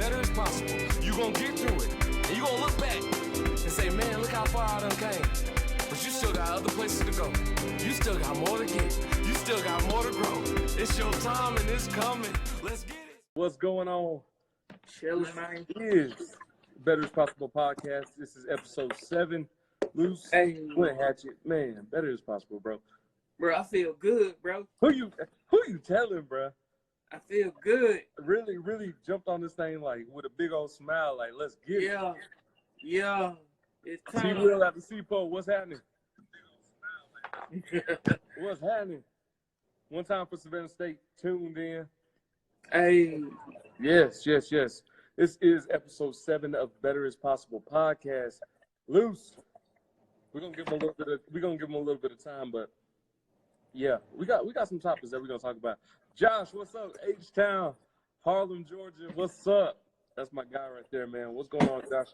better as possible. You gonna get through it. And you gonna look back and say, man, look how far I done came. But you still got other places to go. You still got more to get. You still got more to grow. It's your time and it's coming. Let's get it. What's going on? Chilling, man. Is Better as Possible podcast. This is episode 7. Loose Flint Hatchet. Man, better as possible, bro. Bro, I feel good, bro. Who you telling, bro? I feel good. Really jumped on this thing like with a big old smile, like let's get it. Yeah. It's time. T-Real at the Seaport. What's happening? What's happening? One time for Savannah State tuned in. Hey. Yes. This is episode 7 of Better as Possible podcast. Loose. We're gonna give him a little bit of time, but yeah, we got some topics that we're gonna talk about. Josh, what's up? H-Town, Harlem, Georgia. What's up? That's my guy right there, man. What's going on, Josh?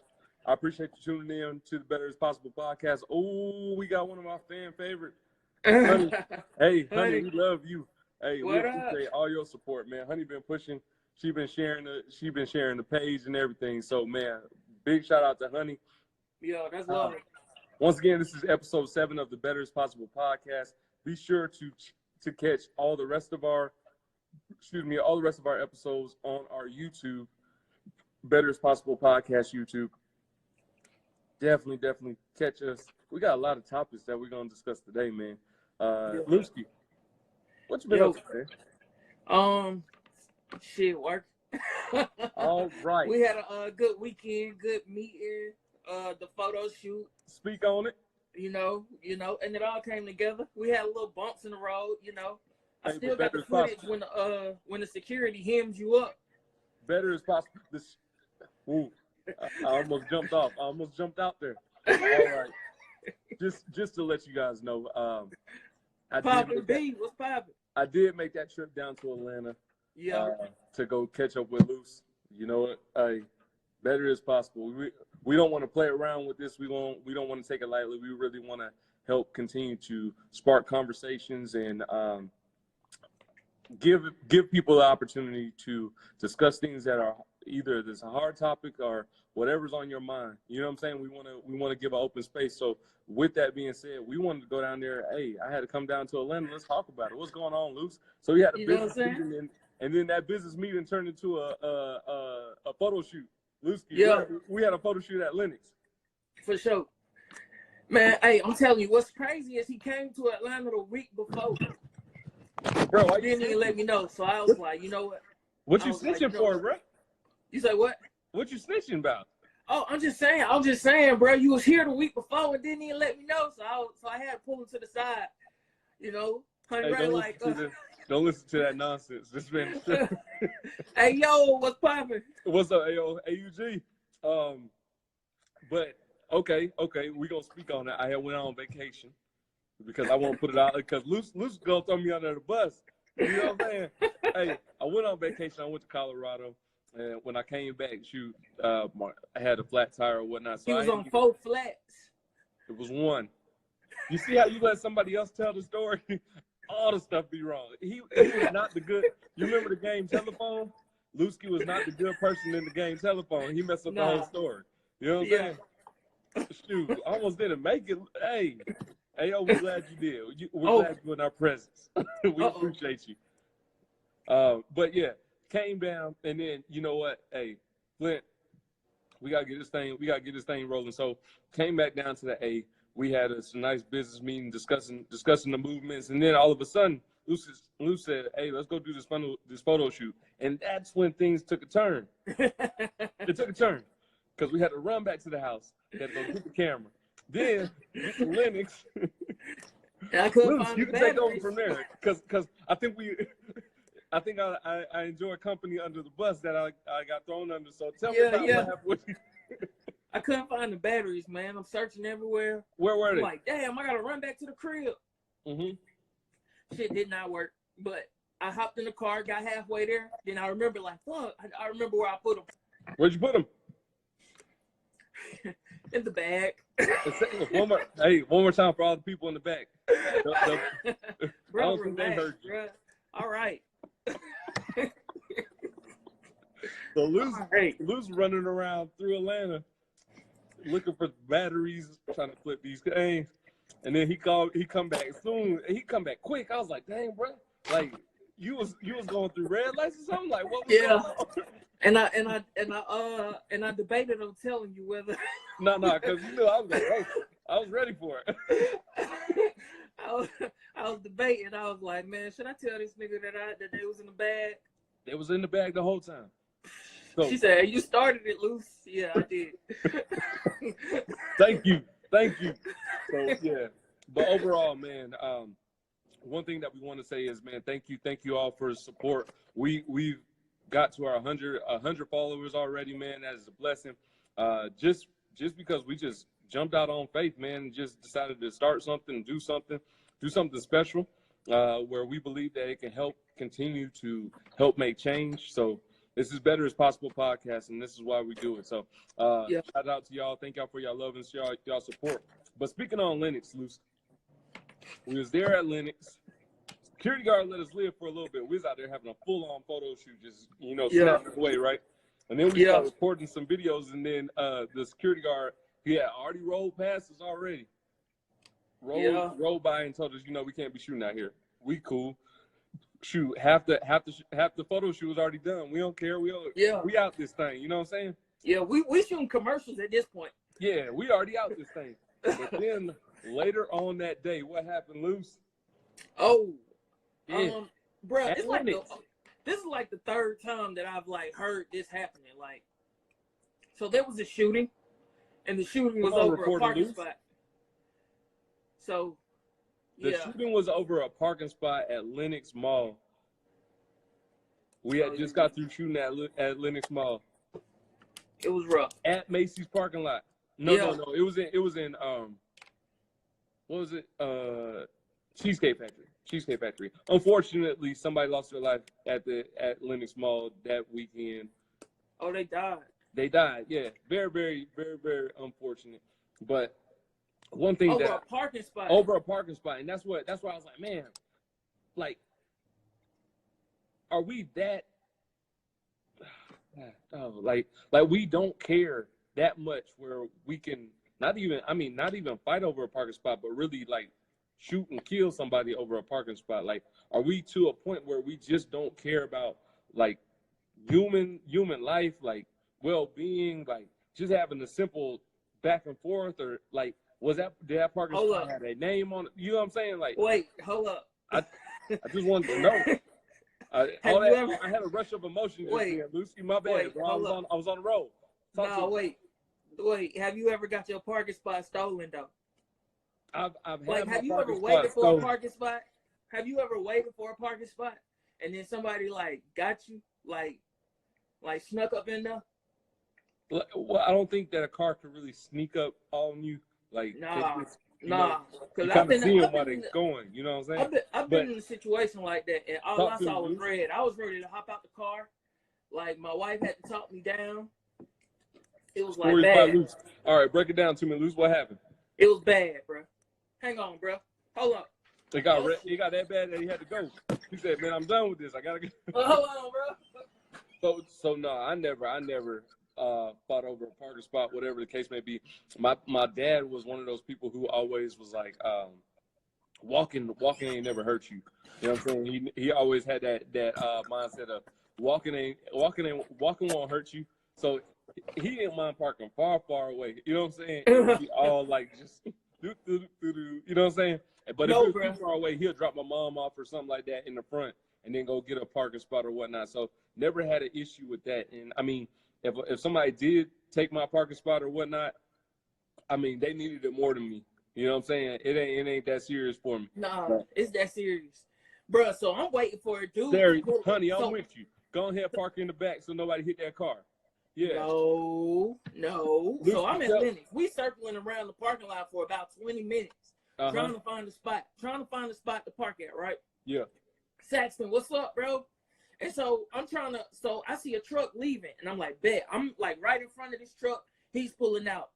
I appreciate you tuning in to the Better as Possible podcast. Oh, we got one of my fan favorites. Honey. Hey, honey, we love you. Hey, we appreciate all your support, man. Honey been pushing. She been sharing the page and everything. So, man, big shout out to Honey. Yo, that's love. Once again, this is episode 7 of the Better as Possible podcast. Be sure to catch all the rest of our episodes on our YouTube, Better as Possible podcast YouTube. Definitely catch us. We got a lot of topics that we're gonna discuss today, man. Lewski, what you been up to, man? Shit, work. All right. We had a good weekend, good meeting, the photo shoot. Speak on it. You know, and it all came together. We had little bumps in the road, I still got the footage when the security hems you up. Better as possible. I almost jumped off. I almost jumped out there. All right. Just to let you guys know, what's poppin'? I did make that trip down to Atlanta. Yeah. To go catch up with Luce. You know what? Better as possible. We don't want to play around with this. We don't want to take it lightly. We really want to help continue to spark conversations and give people the opportunity to discuss things that are either this a hard topic or whatever's on your mind. You know what I'm saying? We want to give an open space. So with that being said, we wanted to go down there. Hey, I had to come down to Atlanta. Let's talk about it. What's going on, Luce? So we had a business meeting, and then that business meeting turned into a photo shoot. Luce, we had a photo shoot at Lennox. For sure. Man, hey, I'm telling you, what's crazy is he came to Atlanta the week before. Bro, why he didn't even let me know. So I was like, you know what? What you snitching for, bro? You say what? What you snitching about? Oh, I'm just saying, bro. You was here the week before and didn't even let me know. So I had to pull him to the side. Don't listen to that nonsense. This man. Hey, yo, what's poppin'? What's up, yo, AUG? But okay, we gonna speak on that. I had went on vacation because I want to put it out because Luce gonna throw me under the bus. You know what I'm saying? Hey, I went on vacation. I went to Colorado, and when I came back, I had a flat tire or whatnot. So he was on 4 flats. It was 1. You see how you let somebody else tell the story? All the stuff be wrong. He was not the good. You remember the game Telephone? Lewski was not the good person in the game Telephone. He messed up the whole story. You know what I'm saying? Shoot, almost didn't make it. Hey, yo, we're glad you did. We're glad you're in our presence. We appreciate you. But yeah, came down, and then you know what? Hey, Flint, we gotta get this thing rolling. So came back down to the A. We had a nice business meeting discussing the movements, and then all of a sudden, Luce said, "Hey, let's go do this photo shoot," and that's when things took a turn. It took a turn because we had to run back to the house, had to go get the camera, then get to Lennox. I couldn't Luce, find you the can take over batteries. from there because I think I enjoy company under the bus that I got thrown under. So tell me about what happened with you. I couldn't find the batteries, man. I'm searching everywhere. Where were they? I'm like, damn, I gotta run back to the crib. Shit did not work, but I hopped in the car, got halfway there. Then I remember, like, fuck, I remember where I put them. Where'd you put them? In the bag. One more time for all the people in the back. Bro, relax, bro. All right. So Lou's running around through Atlanta looking for batteries, trying to flip these games. And then he come back soon. He come back quick. I was like, dang, bro. Like, you was going through red lights or something? Like, what was going on? And I debated on telling you whether No, because you knew I was like, oh, I was ready for it. I was debating. I was like, man, should I tell this nigga that they was in the bag? They was in the bag the whole time. So, she said, you started it, Luce. Yeah, I did. Thank you. So yeah. But overall, man, one thing that we want to say is, man, thank you all for the support. We've got to our 100 followers already, man. That is a blessing. Just because we just jumped out on faith, man, and just decided to start something, do something special, where we believe that it can continue to help make change. So this is Better as Possible podcast, and this is why we do it. So shout out to y'all. Thank y'all for y'all love and y'all support. But speaking on Lennox, Luce, we was there at Lennox. Security guard let us live for a little bit. We was out there having a full-on photo shoot, just, snapping away, right? And then we started recording some videos, and then the security guard, he had already rolled past us already. Rolled by and told us, we can't be shooting out here. We cool. Shoot, half the photo shoot was already done. We don't care. We out this thing. You know what I'm saying? Yeah, we shooting commercials at this point. Yeah, we already out this thing. But then later on that day, what happened, Luce? Oh, yeah. Bro, this is like the third time that I've heard this happening. So there was a shooting, and the shooting was over a parking spot. So the shooting was over a parking spot at Lennox Mall. We had just got through shooting at Lennox Mall. It was rough. At Macy's parking lot. No. It was in what was it? Cheesecake Factory. Unfortunately, somebody lost their life at Lennox Mall that weekend. Oh, they died. They died. Yeah, very, very, very, very unfortunate. But one thing over a parking spot, and that's why I was like, man, are we that? We don't care that much where we can not even fight over a parking spot, but really shoot and kill somebody over a parking spot. Are we to a point where we just don't care about human life, well-being, just having a simple back and forth, or did that parking spot have a name on it? You know what I'm saying? Wait, hold up. I just wanted to know. I had a rush of emotion just here. Lucy, my bad, bro. I was on the road. Wait. Have you ever got your parking spot stolen though? Have you ever waited for a parking spot? Have you ever waited for a parking spot and then somebody got you snuck up in there? Well, I don't think that a car could really sneak up on you. Nah. You kind of see them while they're going. You know what I'm saying? I've been in a situation like that, and all I saw was red. I was ready to hop out the car. My wife had to talk me down. It was bad. All right, break it down to me, Luce. What happened? It was bad, bro. Hang on, bro. Hold up. It got that bad that he had to go. He said, "Man, I'm done with this. I gotta go." Hold on, bro. So no, I never fought over a parking spot, whatever the case may be. My dad was one of those people who always was walking ain't never hurt you. You know what I'm saying? He always had that mindset of walking won't hurt you. So he didn't mind parking far away. You know what I'm saying? It would be all just do. You know what I'm saying? But if it was too far away, he'll drop my mom off or something like that in the front and then go get a parking spot or whatnot. So never had an issue with that. And I mean, if somebody did take my parking spot or whatnot, I mean, they needed it more than me. You know what I'm saying? It ain't that serious for me. Nah, it's that serious. Bruh, so I'm waiting for a dude. Honey, I'm with you. Go ahead, park in the back so nobody hit that car. Yeah. No. So I'm at Lennox. We circling around the parking lot for about 20 minutes. Trying to find a spot to park at, right? Yeah. Saxton, what's up, bro? And so I see a truck leaving, and I'm like, bet. I'm right in front of this truck. He's pulling out.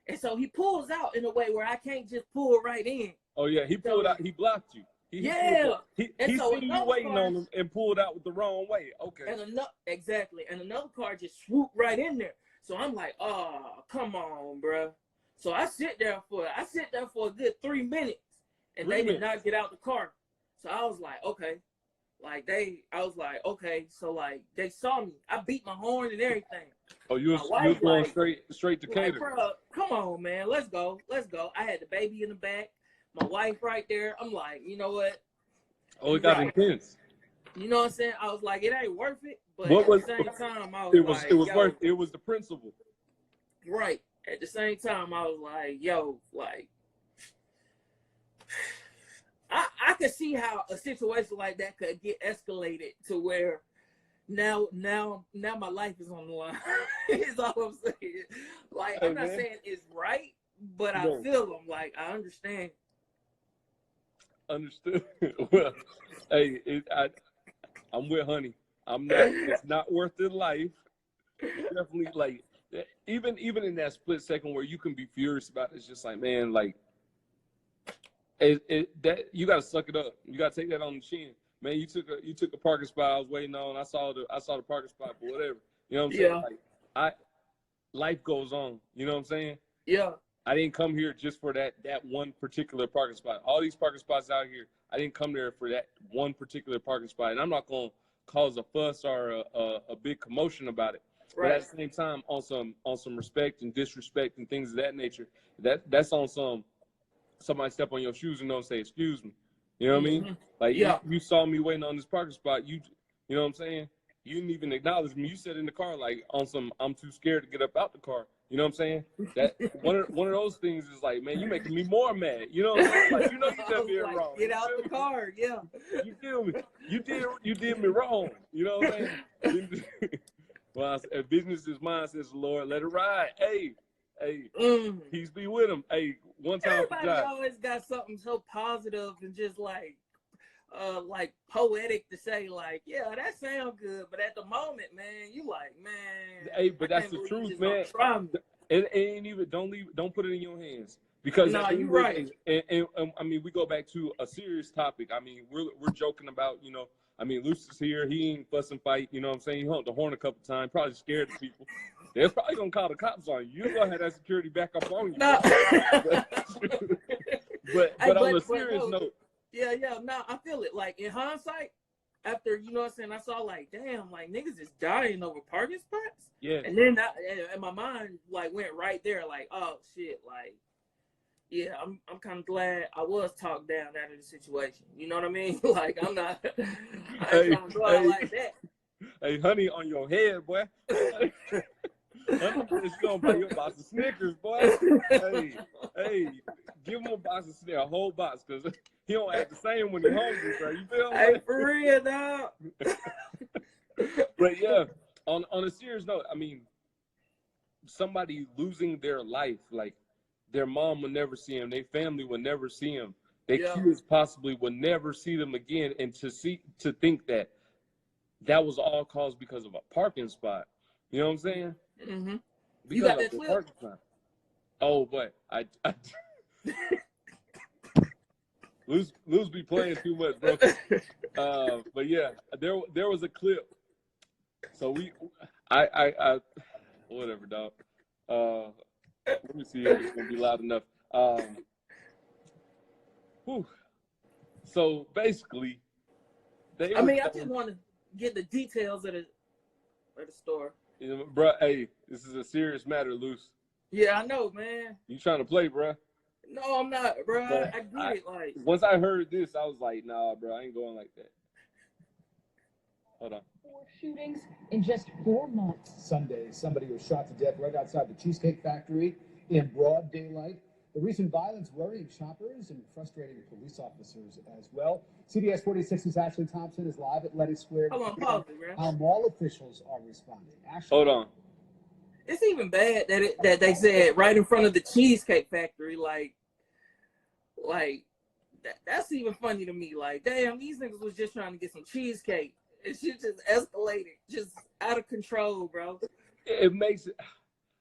And so he pulls out in a way where I can't just pull right in. Oh, yeah. He pulled out. He blocked you. He Yeah. he so seen you waiting car, on him and pulled out with the wrong way. Okay. And another car just swooped right in there. So I'm like, oh, come on, bro. So I sit there for a good 3 minutes, and they did not get out the car. So I was like, okay. So like they saw me. I beat my horn and everything. Oh, you was going straight to cater. Bro, come on, man. Let's go. I had the baby in the back, my wife right there. I'm like, you know what? Oh, it got intense. You know what I'm saying? I was like, it ain't worth it. But at the same time, I was it was worth it. It was the principle. Right. At the same time, I was like, yo, like, I could see how a situation like that could get escalated to where now my life is on the line. Is all I'm saying. Like, I'm not saying it's right, but I feel them. Like, I understand. Understood. Well, hey, I'm with Honey. I'm not. It's not worth the life. Definitely, like, even in that split second where you can be furious about it, it's just like, man, like, that you gotta suck it up. You gotta take that on the chin, man. You took a parking spot I was waiting on. I saw the parking spot, but whatever. You know what I'm saying? Like, life goes on. You know what I'm saying? Yeah. I didn't come here just for that one particular parking spot. All these parking spots out here, I didn't come there for that one particular parking spot. And I'm not gonna cause a fuss or a big commotion about it. Right. But at the same time, on some respect and disrespect and things of that nature, that's on somebody step on your shoes and don't say excuse me. You know what I mean? Like, you saw me waiting on this parking spot. You know what I'm saying? You didn't even acknowledge me. You sat in the car like on some I'm too scared to get up out the car. You know what I'm saying? That one of those things is like, man, you making me more mad. You know what I'm saying? Like, you know you done me wrong. Get out the car, yeah. You feel me? You did me wrong. You know what I'm saying? Well, business is mine, says the Lord. Let it ride. Hey, peace be with him. Hey, one time. Everybody always got something so positive and just like poetic to say, like, yeah, that sounds good, but at the moment, man, you like, man. Hey, but that's the truth, man. It ain't even. Don't put it in your hands, because you're right. And I mean, we go back to a serious topic. I mean, we're joking about, you know. I mean, Luce is here. He ain't fuss and fight. You know what I'm saying? He honked the horn a couple times. Probably scared of people. They're probably gonna call the cops on you. You're gonna have that security back up on you. No. but on a serious note. Yeah, no, I feel it. Like, in hindsight, after, you know what I'm saying, I saw, like, damn, like, niggas is dying over parking spots. Yeah. And then and my mind, like, went right there, like, oh, shit, like, yeah, I'm kind of glad I was talked down out of the situation. You know what I mean? Like, I ain't trying to go out like that. Hey, Honey, on your head, boy. Honey, you gonna buy your box of Snickers, boy. Hey, give him a box of Snickers, a whole box, because he don't act the same when he's hungry, bro. You feel me? Hey, for real, dog. But yeah, on a serious note, I mean, somebody losing their life, like, their mom will never see him, their family will never see him, their kids possibly will never see them again, and to think that was all caused because of a parking spot. You know what I'm saying? Mm-hmm. You got that clip? Oh, but I Luz be playing too much, bro. But yeah, there was a clip. So I whatever, dog. Let me see if it's gonna be loud enough. So basically, I just want to get the details of the store. You know, bro, hey, this is a serious matter, Luce. Yeah, I know, man. You trying to play, bro? No, I'm not, bro. I get it. Like, once I heard this, I was like, nah, bro, I ain't going like that. Hold on. 4 shootings in just 4 months. Sunday, somebody was shot to death right outside the Cheesecake Factory in broad daylight. The recent violence worrying shoppers and frustrating police officers as well. CBS 46's Ashley Thompson is live at Letty Square. Hold on, pause it, bro. How mall officials are responding. Ashley. Hold on. It's even bad that they said right in front of the Cheesecake Factory, like that's even funny to me. Like, damn, these niggas was just trying to get some cheesecake. And shit just escalated, just out of control, bro. It makes it.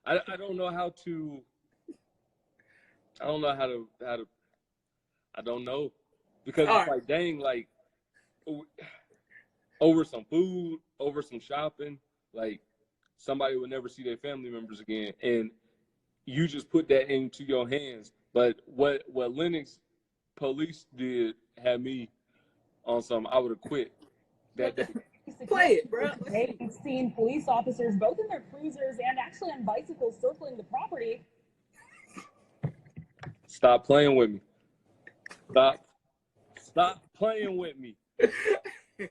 I don't know how to. I don't know. because it's like, dang, like over some food, over some shopping, like somebody would never see their family members again, and you just put that into your hands. But what Lennox police did had me on some. I would have quit that day. Play it, bro. They've seen police officers both in their cruisers and actually on bicycles circling the property. Stop playing with me. Stop playing with me.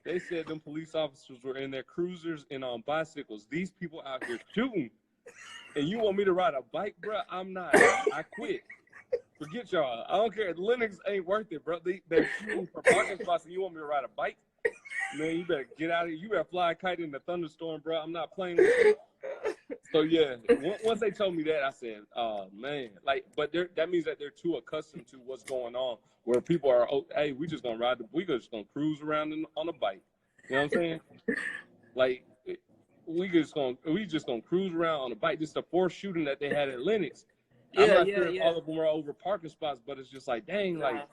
They said them police officers were in their cruisers and on bicycles. These people out here shooting. And you want me to ride a bike, bro? I'm not. I quit. Forget y'all. I don't care. Lennox ain't worth it, bro. They're shooting for parking spots and you want me to ride a bike? Man, you better get out of here. You better fly a kite in the thunderstorm, bro. I'm not playing with you. So, yeah, once they told me that, I said, oh, man. Like, but that means that they're too accustomed to what's going on, where people are, oh, hey, we just going to cruise around on a bike. You know what I'm saying? Like, we just gonna cruise around on a bike. This is the fourth shooting that they had at Lennox. I'm not sure if all of them are over parking spots, but it's just like, dang, like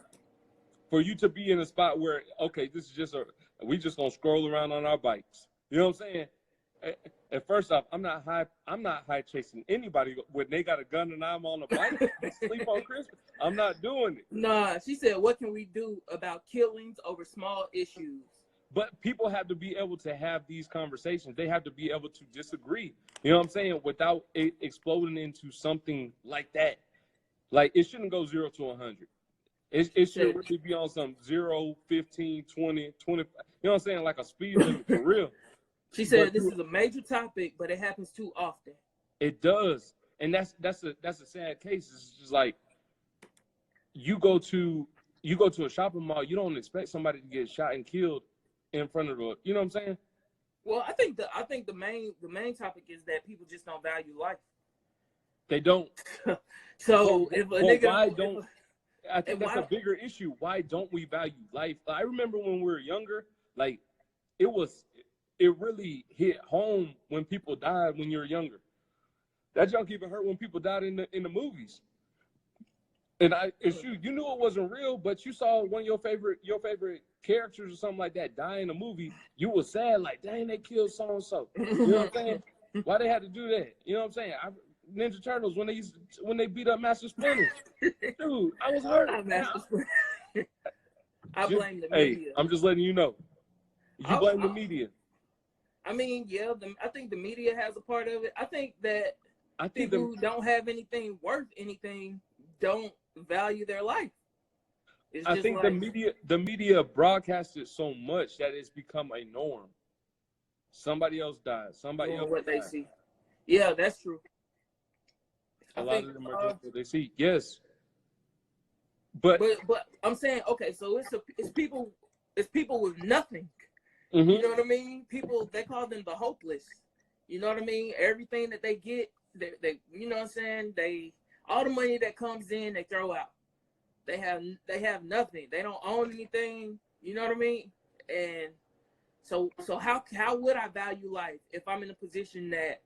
for you to be in a spot where, okay, this is just we just gonna scroll around on our bikes. You know what I'm saying? And first off, I'm not high chasing anybody when they got a gun and I'm on a bike. Sleep on Christmas. I'm not doing it. Nah, she said, what can we do about killings over small issues? But people have to be able to have these conversations. They have to be able to disagree. You know what I'm saying? Without it exploding into something like that. Like, it shouldn't go 0 to 100. It should really be on some 0, 15, 20, 25. You know what I'm saying? Like a speed limit for real. She said this is a major topic, but it happens too often. It does. And that's a sad case. It's just like you go to a shopping mall, you don't expect somebody to get shot and killed in front of the, you know what I'm saying? Well, I think the main topic is that people just don't value life. They don't. So if a nigga I think that's a bigger issue. Why don't we value life? I remember when we were younger, like it really hit home when people died when you were younger. That junk even hurt when people died in the movies. And you knew it wasn't real, but you saw one of your favorite characters or something like that die in a movie. You were sad, like, dang, they killed so and so. You know what I'm saying? Why they had to do that? You know what I'm saying? Ninja Turtles when they beat up Master Splinter, dude, I was hurt. I blame the media. Hey, I'm just letting you know. You blame the media. I mean, yeah, I think the media has a part of it. I think people who don't have anything worth anything don't value their life. I think the media broadcasts it so much that it's become a norm. Somebody else died. Somebody else what they see. Yeah, that's true. A lot of them are just what they see. Yes. But I'm saying, okay, so it's people with nothing. Mm-hmm. You know what I mean? People, they call them the hopeless. You know what I mean? Everything that they get, they you know what I'm saying? All the money that comes in, they throw out. They have nothing. They don't own anything. You know what I mean? And so how would I value life if I'm in a position that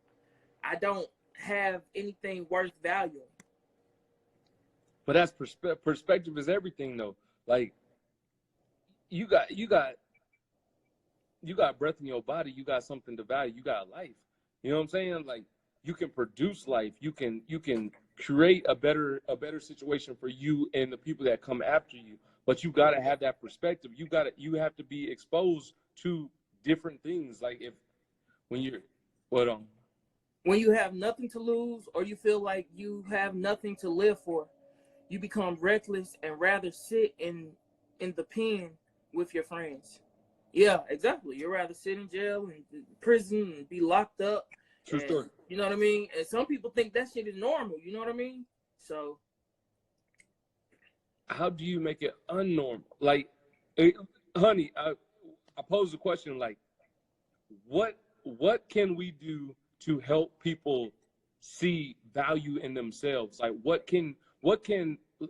I don't have anything worth valuing? But that's perspective is everything, though. Like you got breath in your body. You got something to value. You got life. You know what I'm saying? Like you can produce life. You can create a better situation for you and the people that come after you. But you got to have that perspective. You have to be exposed to different things. Like when you have nothing to lose, or you feel like you have nothing to live for, you become reckless and rather sit in the pen with your friends. Yeah, exactly. You'd rather sit in jail and prison and be locked up. True story. You know what I mean? And some people think that shit is normal. You know what I mean? So how do you make it unnormal? Like, honey, I pose the question, like, what can we do to help people see value in themselves? Like, what can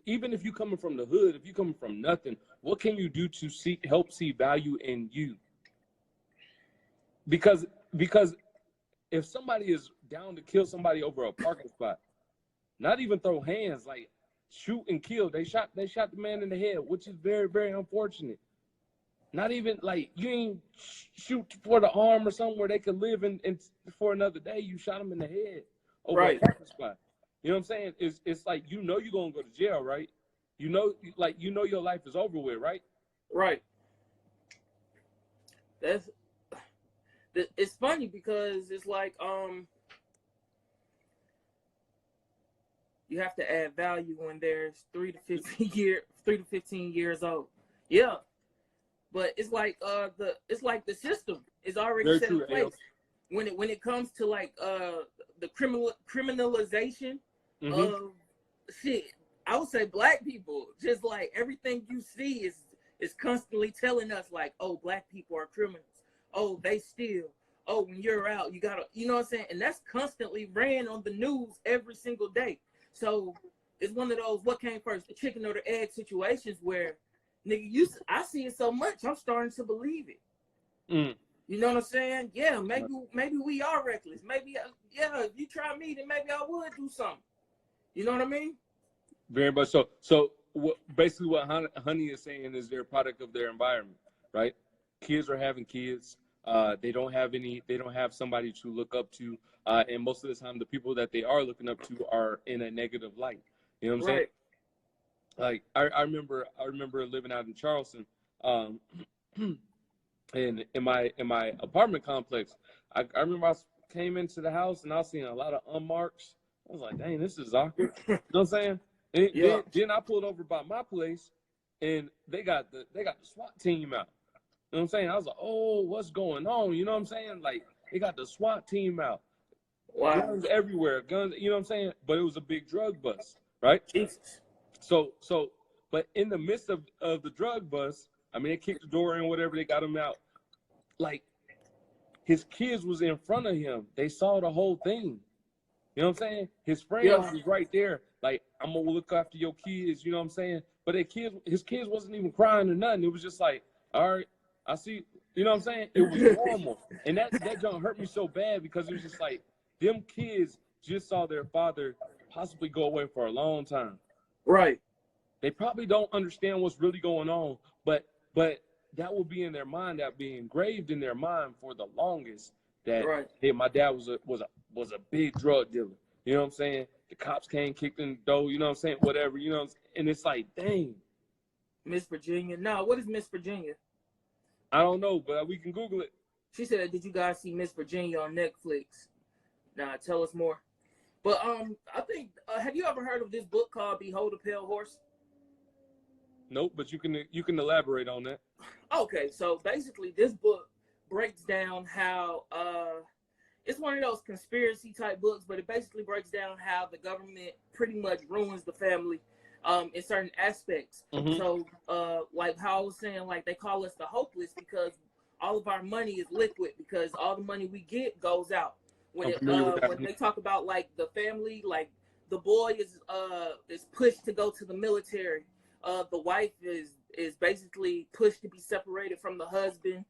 even if you're coming from the hood, if you're coming from nothing, what can you do to help see value in you? Because if somebody is down to kill somebody over a parking spot, not even throw hands, like shoot and kill. They shot the man in the head, which is very, very unfortunate. Not even like you ain't shoot for the arm or something where they could live in for another day. You shot them in the head over a parking spot. You know what I'm saying? It's like you're gonna go to jail, right? You know your life is over with, right? Right. It's funny because it's like you have to add value when there's 3 to 15 years old. Yeah. But it's like the system is already set in place. When it comes to like the criminalization of shit, I would say black people, just like everything you see is constantly telling us like, oh, black people are criminals. Oh, they steal. Oh, when you're out, you gotta, you know what I'm saying? And that's constantly ran on the news every single day. So it's one of those what came first, the chicken or the egg situations where nigga, I see it so much, I'm starting to believe it. You know what I'm saying? Yeah, maybe we are reckless. Maybe, if you try me, then maybe I would do something. You know what I mean? Very much so. So basically what Honey is saying is they're a product of their environment, right? Kids are having kids. They don't have somebody to look up to. And most of the time, the people that they are looking up to are in a negative light. You know what I'm saying? Like I remember living out in Charleston, and in my apartment complex, I remember I came into the house and I was seeing a lot of unmarks. I was like, dang, this is awkward. You know what I'm saying? And then I pulled over by my place, and they got the SWAT team out. You know what I'm saying? I was like, oh, what's going on? You know what I'm saying? Like they got the SWAT team out. Wow. Guns everywhere, guns. You know what I'm saying? But it was a big drug bust, right? Jesus. So, but in the midst of the drug bust, I mean, they kicked the door in, whatever, they got him out. Like, his kids was in front of him. They saw the whole thing. You know what I'm saying? His friends was right there. Like, I'm going to look after your kids, you know what I'm saying? But his kids wasn't even crying or nothing. It was just like, all right, I see, you know what I'm saying? It was normal. And that junk hurt me so bad because it was just like, them kids just saw their father possibly go away for a long time. Right. They probably don't understand what's really going on, but that will be in their mind, that be engraved in their mind for the longest. That hey, my dad was a big drug dealer. You know what I'm saying? The cops came, kicked in the door. You know what I'm saying? Whatever. You know, and it's like, dang. Miss Virginia. No, what is Miss Virginia? I don't know, but we can Google it. She said, "Did you guys see Miss Virginia on Netflix?" Nah, tell us more. But I think have you ever heard of this book called Behold a Pale Horse? Nope, but you can elaborate on that. Okay, so basically this book breaks down how it's one of those conspiracy type books, but it basically breaks down how the government pretty much ruins the family in certain aspects. Mm-hmm. So like how I was saying, like they call us the hopeless because all of our money is liquid because all the money we get goes out. When they talk about like the family, like the boy is pushed to go to the military. The wife is basically pushed to be separated from the husband.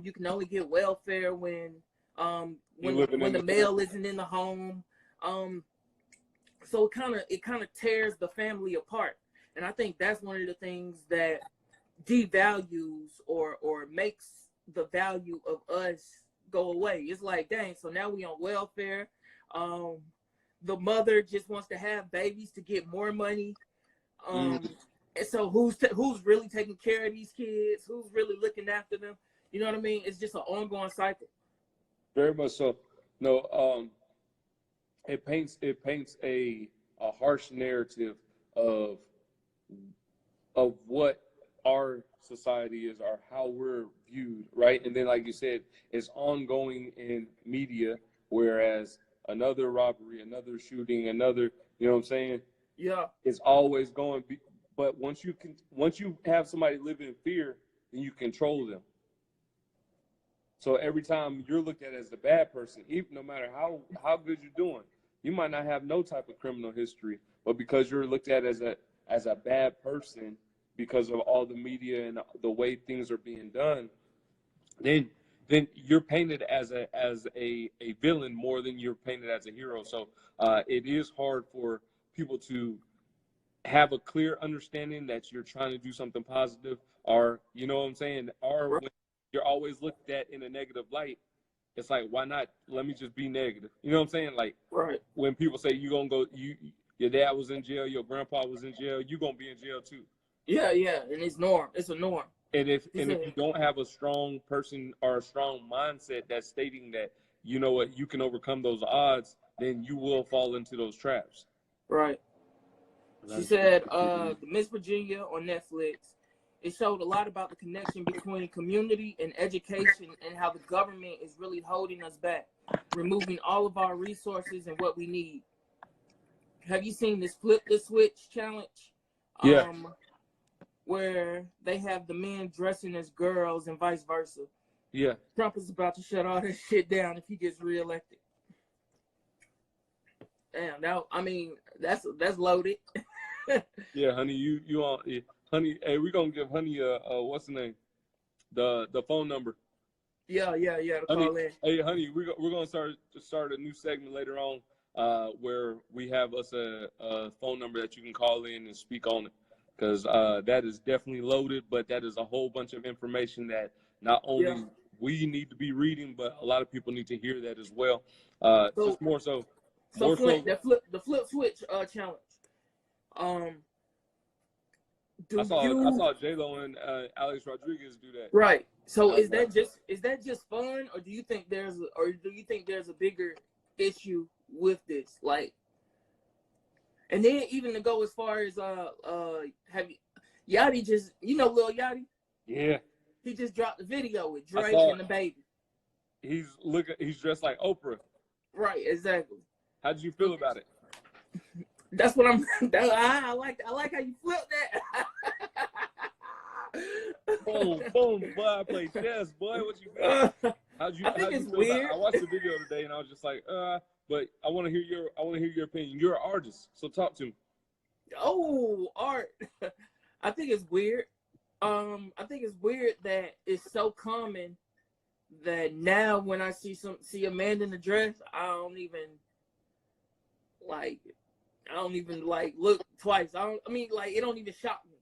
You can only get welfare when the male isn't in the home. So it kind of tears the family apart. And I think that's one of the things that devalues or makes the value of us go away. It's like, dang, so now we on welfare. The mother just wants to have babies to get more money. And so who's really taking care of these kids? Who's really looking after them? You know what I mean? It's just an ongoing cycle. Very much so. No, it paints a harsh narrative of what our society is or how we're viewed, right? And then, like you said, it's ongoing in media, whereas another robbery, another shooting, another, you know what I'm saying? Yeah. It's always going. But once you have somebody live in fear, then you control them. So every time you're looked at as the bad person, even no matter how good you're doing, you might not have no type of criminal history, but because you're looked at as a bad person because of all the media and the way things are being done, then you're painted as a villain more than you're painted as a hero. So it is hard for people to have a clear understanding that you're trying to do something positive, or you know what I'm saying, or Right. when you're always looked at in a negative light, it's like, why not? Let me just be negative. You know what I'm saying? Like Right. when people say you gonna go, your dad was in jail, your grandpa was in jail, you gonna be in jail too. Yeah, yeah, and it's norm. It's a norm. And if you don't have a strong person or a strong mindset that's stating that, you know what, you can overcome those odds, then you will fall into those traps. Right. She said, the Miss Virginia on Netflix, it showed a lot about the connection between community and education and how the government is really holding us back, removing all of our resources and what we need. Have you seen this Flip the Switch challenge? Yeah. Where they have the men dressing as girls and vice versa. Yeah. Trump is about to shut all that shit down if he gets reelected. Damn, now I mean that's loaded. Yeah, honey, you all, honey. Hey, we're gonna give honey what's the name? The phone number. Yeah. To honey, call in. Hey, honey, we're gonna start a new segment later on, where we have us a phone number that you can call in and speak on it, because that is definitely loaded, but that is a whole bunch of information that not only we need to be reading, but a lot of people need to hear that as well. Just more so. So Flint, the flip switch challenge. I saw J-Lo and Alex Rodriguez do that. Right. So is that just fun, or do you think there's a bigger issue with this? Like, and then even to go as far as have you, Yachty just, Lil Yachty? Yeah. He just dropped the video with Drake and the baby. He's dressed like Oprah. Right, exactly. How did you feel about it? That's what I like how you flip that. Boom, boy, I play chess, boy. What you feel? I think it's weird. I watched the video today and I was just like, but I want to hear your opinion. You're an artist, so talk to me. Oh, art. I think it's weird. I think it's weird that it's so common that now when I see a man in a dress, I don't even look twice. It don't even shock me.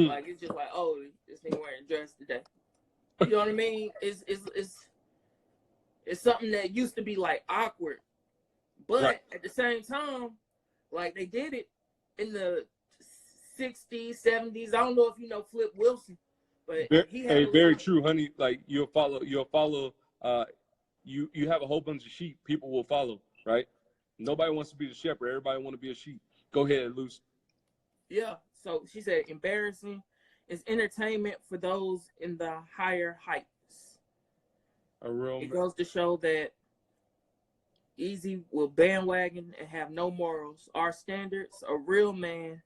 Like, it's just like, oh, this thing wearing a dress today. You know what I mean? It's something that used to be like awkward, but at the same time, like they did it in the 60s, 70s. I don't know if you know Flip Wilson, but very true, honey. Like you'll follow. You have a whole bunch of sheep. People will follow, right? Nobody wants to be the shepherd. Everybody want to be a sheep. Go ahead, Luce. Yeah. So she said, embarrassing is entertainment for those in the higher heights. It goes to show that Easy will bandwagon and have no morals. Our standards, a real man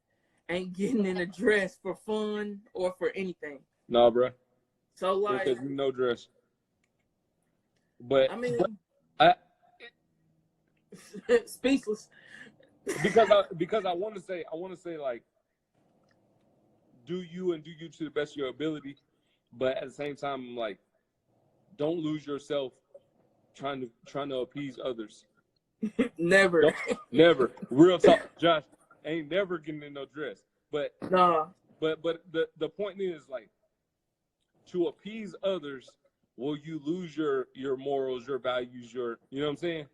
ain't getting in a dress for fun or for anything. Nah, bro. So like, no dress. But I mean, speechless. Because I want to say like, do you to the best of your ability, but at the same time, I'm like, don't lose yourself trying to appease others. Never. Never. Real talk, Josh. Ain't never getting in no dress. But nah. But the point is, like, to appease others, will you lose your morals, your values, you know what I'm saying?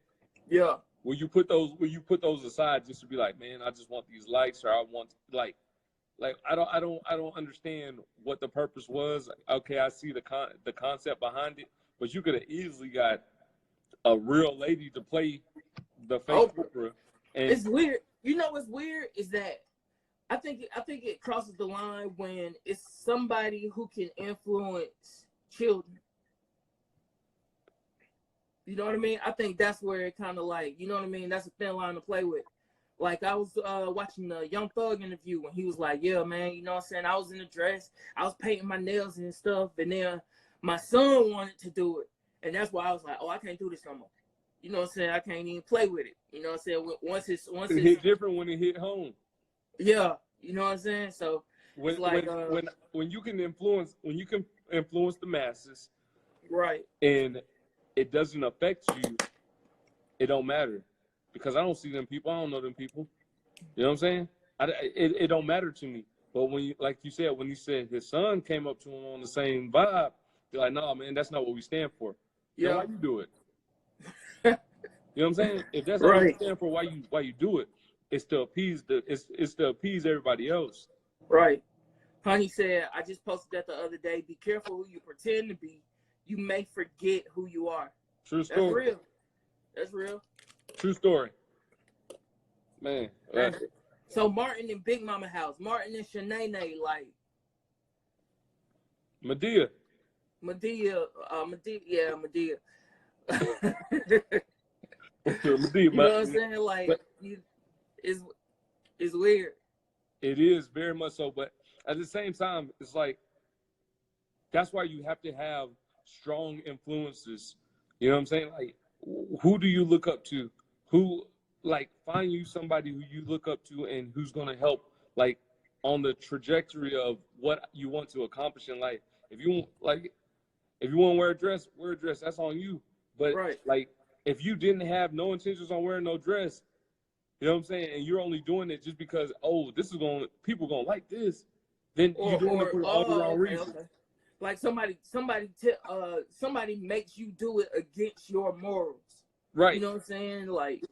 Yeah. Will you put those aside just to be like, man, I just want these likes, or I want like I don't understand what the purpose was. Okay, I see the concept behind it, but you could have easily got a real lady to play the fake Oprah. And it's weird. You know what's weird is that I think it crosses the line when it's somebody who can influence children. You know what I mean? I think that's where it kind of like, you know what I mean? That's a thin line to play with. Like, I was watching the Young Thug interview when he was like, yeah, man, you know what I'm saying? I was in a dress. I was painting my nails and stuff. And then my son wanted to do it. And that's why I was like, oh, I can't do this no more. You know what I'm saying? I can't even play with it. You know what I'm saying? Once it hit different when it hit home. Yeah. You know what I'm saying? So when you can influence the masses, right, and it doesn't affect you, it don't matter, because I don't see them people. I don't know them people. You know what I'm saying? it don't matter to me. But when you, like you said, when you said his son came up to him on the same vibe, you're like, no, man, that's not what we stand for. Yeah, why you do it? You know what I'm saying? If that's not what you stand for, why you do it? It's to appease it's to appease everybody else. Right. Honey said, I just posted that the other day. Be careful who you pretend to be. You may forget who you are. True story. That's real. That's real. True story. Man. So Martin and Big Mama house. Martin and Shanae, like. Medea. Yeah, Medea. Medea, You know what I'm saying? Like, it's weird. It is very much so, but at the same time, it's like, that's why you have to have strong influences. You know what I'm saying? Like, who do you look up to? Who, like, find you somebody who you look up to and who's going to help, like, on the trajectory of what you want to accomplish in life. If you want to wear a dress, that's on you. But, like, if you didn't have no intentions on wearing no dress, you know what I'm saying, and you're only doing it just because, people going to like this, then you're doing it for all the wrong reasons. Okay. Like somebody makes you do it against your morals. Right. You know what I'm saying? Like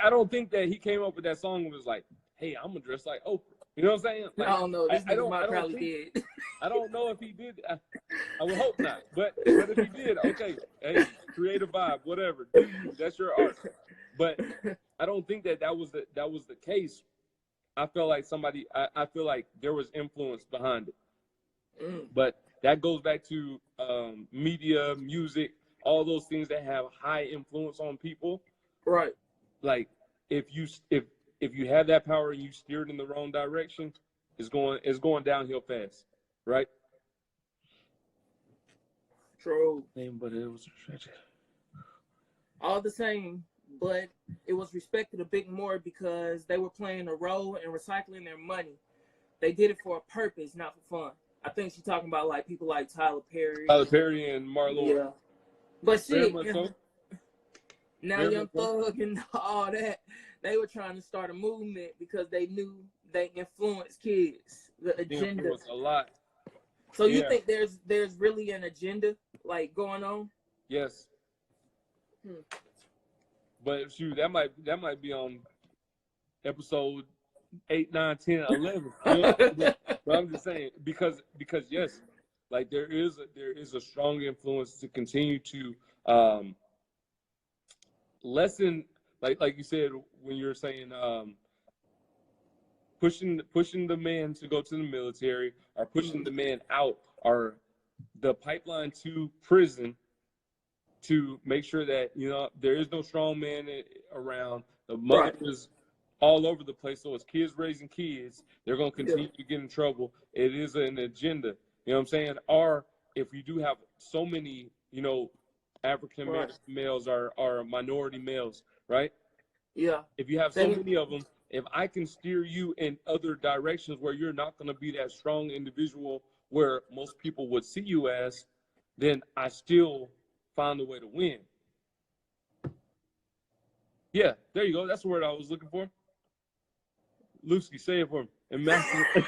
I don't think that he came up with that song and was like, hey, I'm going to dress like Oprah. You know what I'm saying? Like, I don't know. This nigga probably did. I don't know if he did. I would hope not. But if he did, okay. Hey, create a vibe, whatever. Do you. That's your art. But I don't think that was the case. I feel like I feel like there was influence behind it. But that goes back to media, music, all those things that have high influence on people. Right. Like if you have that power and you steer it in the wrong direction, it's going downhill fast, right? True. But it was all the same, but it was respected a bit more because they were playing a role and recycling their money. They did it for a purpose, not for fun. I think she's talking about like people like Tyler Perry and Marlon. Yeah. But shit, so. Now Young Thug and all that, they were trying to start a movement because they knew they influenced kids. The agenda. Influenced a lot. So you think there's really an agenda like going on? Yes. But shoot, that might be on episode 8, 9, 10, 11. You know? But I'm just saying because yes, like there is a strong influence to continue to lessen, like you said when you were saying pushing the man to go to the military or pushing the man out or the pipeline to prison to make sure that there is no strong man around. The mother is all over the place, so it's kids raising kids. They're going to continue to get in trouble. It is an agenda. You know what I'm saying? Or if you do have so many, African American males or minority males, right? Yeah. If you have so many of them, if I can steer you in other directions where you're not going to be that strong individual where most people would see you as, then I still find a way to win. Yeah, there you go. That's the word I was looking for. Lucy, say it for me. Emasculate.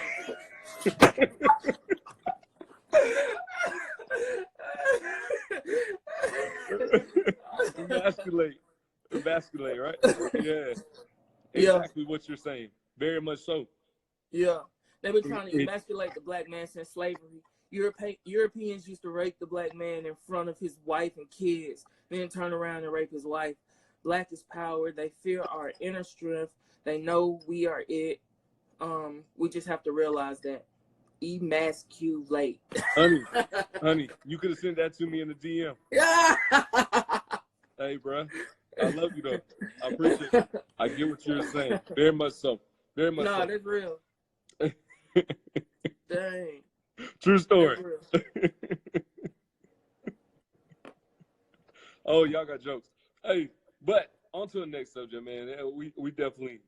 Emasculate, right? Yeah. Exactly what you're saying. Very much so. Yeah. They've been trying to emasculate the black man since slavery. Europeans used to rape the black man in front of his wife and kids, then turn around and rape his wife. Black is power. They fear our inner strength. They know we are it. We just have to realize that. Emasculate. Honey, you could have sent that to me in the DM. Yeah. Hey, bro. I love you, though. I appreciate it. I get what you're saying. Very much so. Very much so. No, that's real. Dang. True story. Oh, y'all got jokes. Hey, but on to the next subject, man. We definitely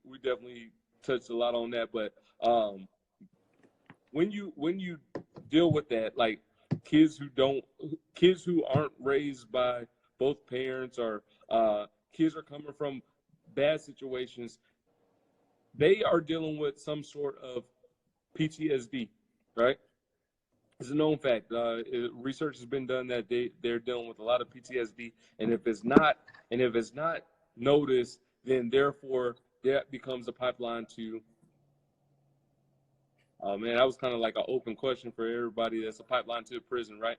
touched a lot on that. But when you deal with that, like kids who aren't raised by both parents or kids are coming from bad situations, they are dealing with some sort of PTSD, right? It's a known fact. Research has been done that they're dealing with a lot of PTSD, and if it's not noticed, then therefore that becomes a pipeline to. Oh man, that was kind of like an open question for everybody. That's a pipeline to prison, right?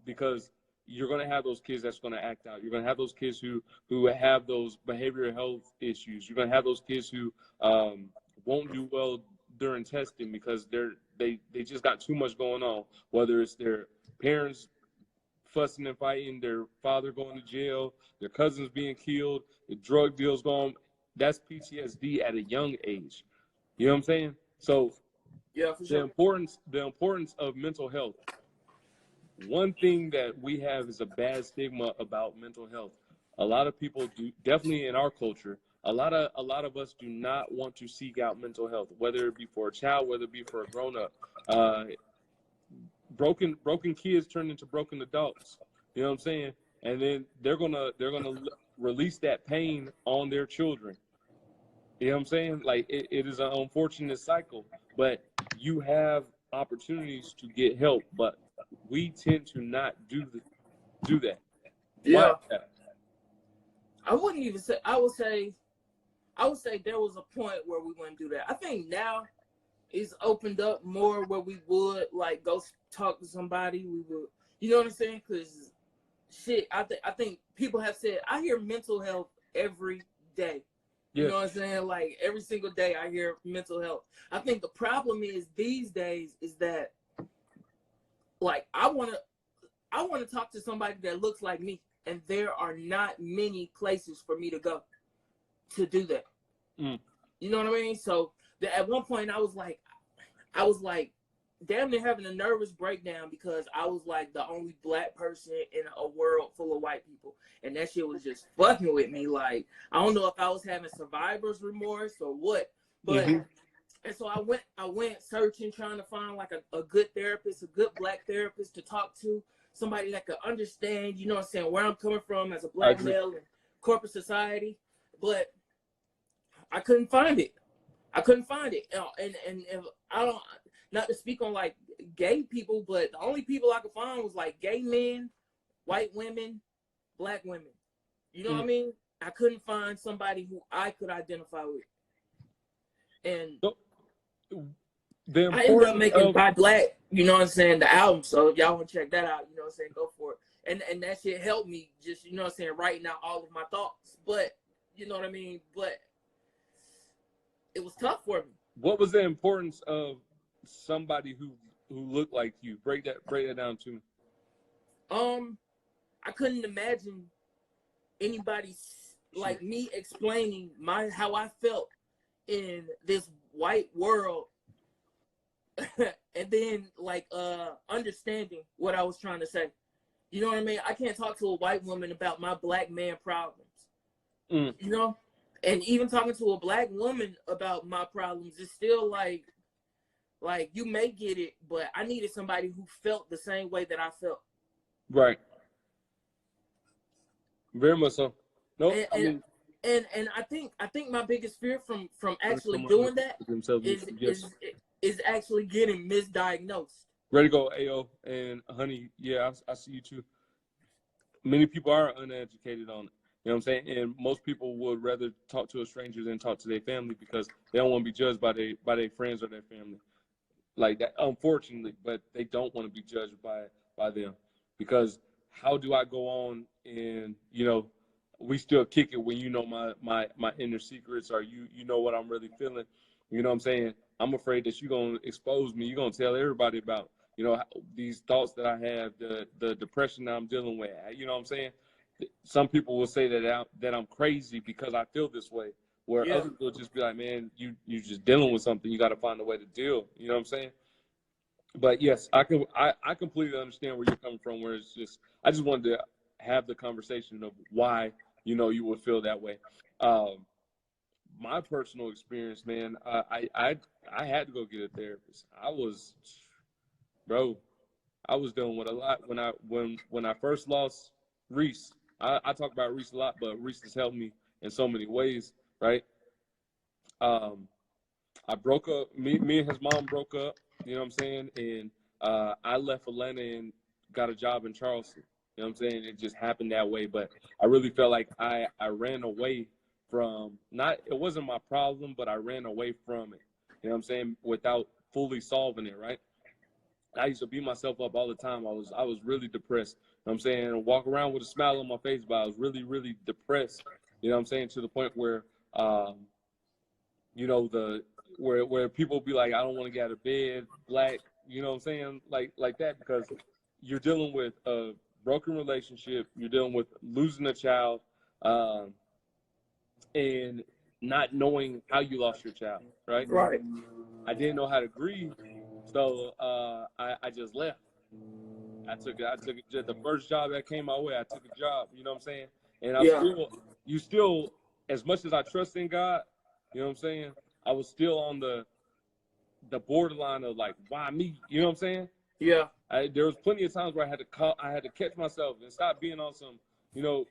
Because you're going to have those kids that's going to act out. You're going to have those kids who have those behavioral health issues. You're going to have those kids who won't do well during testing because they just got too much going on, whether it's their parents fussing and fighting, their father going to jail, their cousins being killed, the drug deals going. That's PTSD at a young age. You know what I'm saying? So yeah, for sure. The importance of mental health. One thing that we have is a bad stigma about mental health. A lot of people do, definitely in our culture, a lot of us do not want to seek out mental health, whether it be for a child, whether it be for a grown-up. Broken kids turn into broken adults. You know what I'm saying? And then they're gonna release that pain on their children. You know what I'm saying? Like it is an unfortunate cycle, but you have opportunities to get help, but we tend to not do that. Yeah. Why? I wouldn't even say. I would say there was a point where we wouldn't do that. I think now it's opened up more where we would like go talk to somebody. We would, you know what I'm saying? Because shit, I think people have said, I hear mental health every day. You know what I'm saying? Like every single day I hear mental health. I think the problem is these days is that like I want to talk to somebody that looks like me, and there are not many places for me to go to do that. You know what I mean? So at one point I was like damn near having a nervous breakdown because I was like the only black person in a world full of white people, and that shit was just fucking with me. Like I don't know if I was having survivor's remorse or what, but and so I went searching, trying to find like a good therapist, a good black therapist to talk to, somebody that could understand, you know what I'm saying, where I'm coming from as a black male in corporate society, but I couldn't find it. And I don't, not to speak on like gay people, but the only people I could find was like gay men, white women, black women. You know what I mean? I couldn't find somebody who I could identify with. And I ended up making By Black, you know what I'm saying, the album. So if y'all want to check that out, you know what I'm saying, go for it. And that shit helped me just, you know what I'm saying, writing out all of my thoughts. But, you know what I mean? But it was tough for me. What was the importance of somebody who looked like you? Break that down to me. I couldn't imagine anybody like me explaining how I felt in this white world and then like understanding what I was trying to say. You know what I mean? I can't talk to a white woman about my black man problems. You know? And even talking to a black woman about my problems is still like you may get it, but I needed somebody who felt the same way that I felt. Right. Very much so. No, and I think my biggest fear from actually doing that is actually getting misdiagnosed. Ready to go, AO and honey. Yeah, I see you too. Many people are uneducated on it. You know what I'm saying? And most people would rather talk to a stranger than talk to their family because they don't want to be judged by their friends or their family. Like that, unfortunately, but they don't want to be judged by them. Because how do I go on and, you know, we still kick it when you know my inner secrets or you know what I'm really feeling. You know what I'm saying? I'm afraid that you're going to expose me. You're going to tell everybody about, you know, these thoughts that I have, the depression that I'm dealing with. You know what I'm saying? Some people will say that I'm crazy because I feel this way, where others will just be like, man, you just dealing with something. You got to find a way to deal. You know what I'm saying? But yes, I completely understand where you're coming from. Where it's just, I just wanted to have the conversation of why, you know, you would feel that way. My personal experience, man, I had to go get a therapist. I was dealing with a lot when I first lost Reese. I talk about Reese a lot, but Reese has helped me in so many ways, right? I broke up. Me and his mom broke up. You know what I'm saying? And I left Atlanta and got a job in Charleston. You know what I'm saying? It just happened that way. But I really felt like I ran away from it wasn't my problem, but I ran away from it. You know what I'm saying? Without fully solving it, right? I used to beat myself up all the time. I was really depressed. You know what I'm saying? And walk around with a smile on my face, but I was really, really depressed. You know what I'm saying? To the point where you know, where people be like, I don't want to get out of bed, black, you know what I'm saying? Like that, because you're dealing with a broken relationship, you're dealing with losing a child, and not knowing how you lost your child, right? Right. I didn't know how to grieve, so I just left. I took just the first job that came my way. I took a job, you know what I'm saying? And you still, as much as I trust in God, you know what I'm saying, I was still on the borderline of like, why me? You know what I'm saying? Yeah. There was plenty of times where I had to catch myself and stop being on some, you know,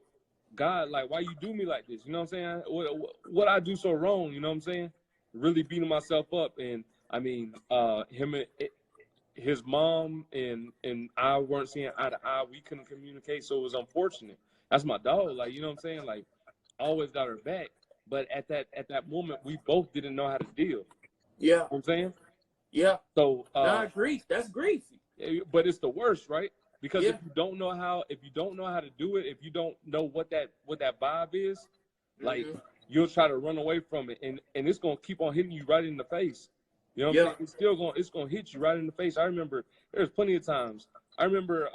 God, like, why you do me like this? You know what I'm saying? What I do so wrong? You know what I'm saying? Really beating myself up. And I mean, his mom and I weren't seeing eye to eye. We couldn't communicate, so it was unfortunate. That's my dog. Like, you know what I'm saying? Like, I always got her back. But at that moment, we both didn't know how to deal. Yeah. You know what I'm saying? Yeah. So grief. That's grief. But it's the worst, right? Because Yeah. if you don't know how to do it, if you don't know what that vibe is, like you'll try to run away from it, and it's gonna keep on hitting you right in the face. You know what I'm saying? It's gonna hit you right in the face. I remember there's plenty of times. I remember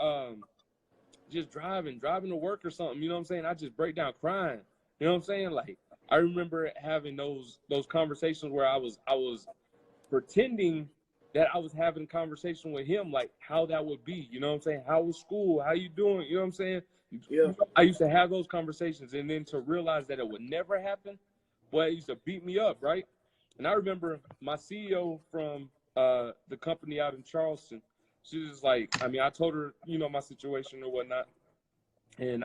just driving to work or something. You know what I'm saying? I just break down crying. You know what I'm saying? Like, I remember having those conversations where I was pretending that I was having a conversation with him, like how that would be. You know what I'm saying? How was school? How you doing? You know what I'm saying? Yeah. I used to have those conversations, and then to realize that it would never happen, boy, it used to beat me up, right? And I remember my CEO from the company out in Charleston, she was like, I mean, I told her, you know, my situation or whatnot, and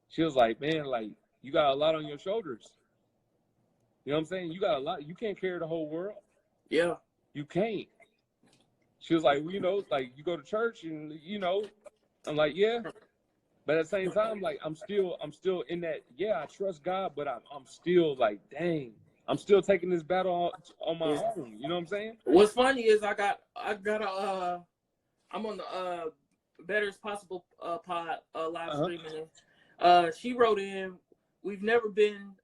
she was like, man, like, you got a lot on your shoulders. You know what I'm saying? You got a lot. You can't carry the whole world. Yeah. You can't. She was like, well, you know, like, you go to church and, you know, I'm like, yeah. But at the same time, like, I'm still in that, yeah, I trust God, but I'm still like, dang, I'm still taking this battle on my own. You know what I'm saying? What's funny is I'm on the Better as Possible pod live streaming. She wrote in, we've never been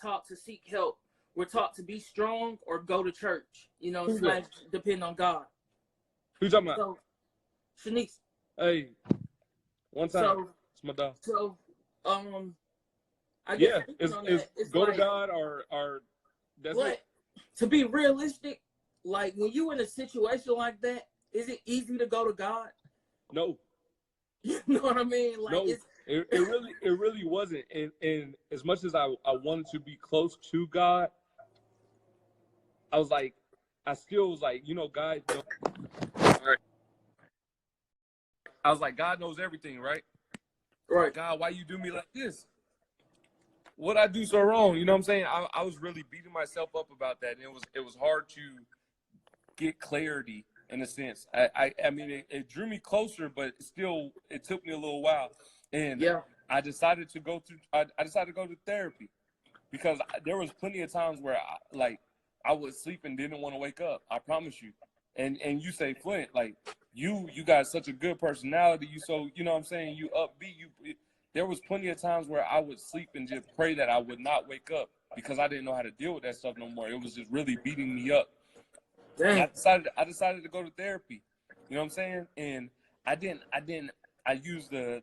taught to seek help. We're taught to be strong or go to church, you know, / depend on God. Who you talking about? So, Shanice. Hey, one time, it's my dog. So, I guess it's go to God or that's it. To be realistic, like when you in a situation like that, is it easy to go to God? No. You know what I mean? Like, no, it really wasn't. And as much as I wanted to be close to God, I was like, I still was like, you know, God. You know, I was like, God knows everything, right? Right. God, why you do me like this? What I do so wrong? You know what I'm saying? I was really beating myself up about that, and it was hard to get clarity in a sense. I mean, it drew me closer, but still, it took me a little while. And I decided to go to therapy because there was plenty of times where I would sleep and didn't want to wake up. I promise you. And you say, Flint, like you got such a good personality. You so, you know what I'm saying? You upbeat. There was plenty of times where I would sleep and just pray that I would not wake up because I didn't know how to deal with that stuff no more. It was just really beating me up. I decided to go to therapy. You know what I'm saying? And I used the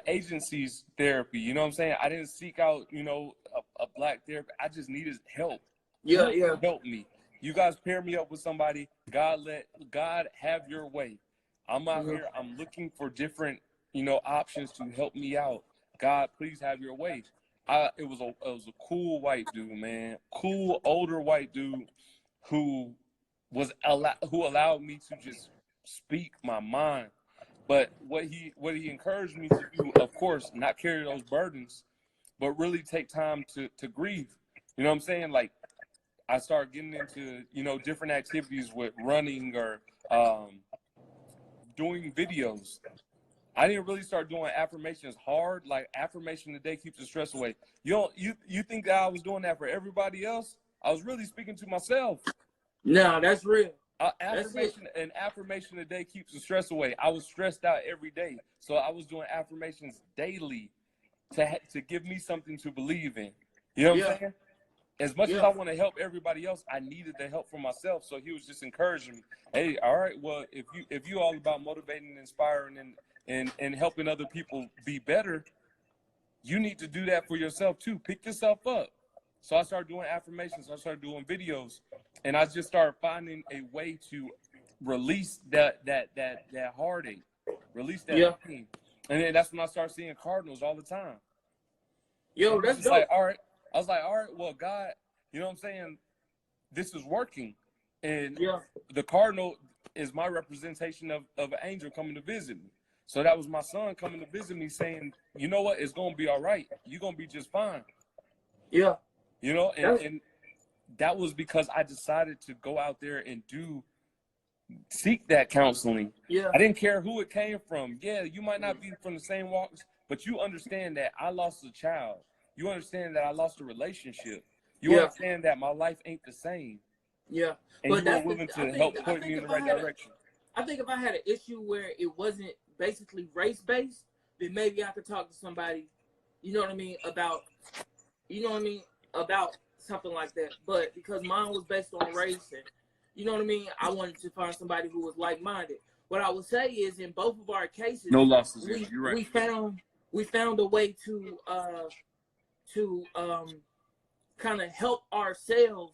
agency's therapy. You know what I'm saying? I didn't seek out, you know, a black therapist. I just needed help. Yeah. Help me. You guys pair me up with somebody. God have your way. I'm out here. I'm looking for different, you know, options to help me out. God, please have your way. It was a cool white dude, man. Cool older white dude who allowed me to just speak my mind. But what he encouraged me to do, of course, not carry those burdens. but really take time to grieve. You know what I'm saying? Like, I started getting into, different activities with running or doing videos. I didn't really start doing affirmations hard. Like, affirmation today keeps the stress away. You think that I was doing that for everybody else? I was really speaking to myself. No, that's real. Affirmation today keeps the stress away. I was stressed out every day, so I was doing affirmations daily to give me something to believe in. You know what I'm saying? As much as I want to help everybody else, I needed the help for myself. So he was just encouraging me. Hey, all right, well, if you all about motivating and inspiring and helping other people be better, you need to do that for yourself too. Pick yourself up. So I started doing affirmations. I started doing videos, and I just started finding a way to release that heartache, release that pain. And then that's when I started seeing cardinals all the time. Yo, that's dope. Like, all right. I was like, all right, well, God, you know what I'm saying? This is working. And the cardinal is my representation of an angel coming to visit me. So that was my son coming to visit me saying, you know what? It's going to be all right. You're going to be just fine. Yeah. And that was because I decided to go out there and seek that counseling. Yeah. I didn't care who it came from. Yeah, you might not be from the same walks, but you understand that I lost a child. You understand that I lost a relationship. You understand that my life ain't the same. Yeah. And you were willing to help point me in the right direction. I think if I had an issue where it wasn't basically race-based, then maybe I could talk to somebody, about something like that. But because mine was based on race and, I wanted to find somebody who was like-minded. What I would say is in both of our cases, no losses. You're right. We found a way to kind of help ourselves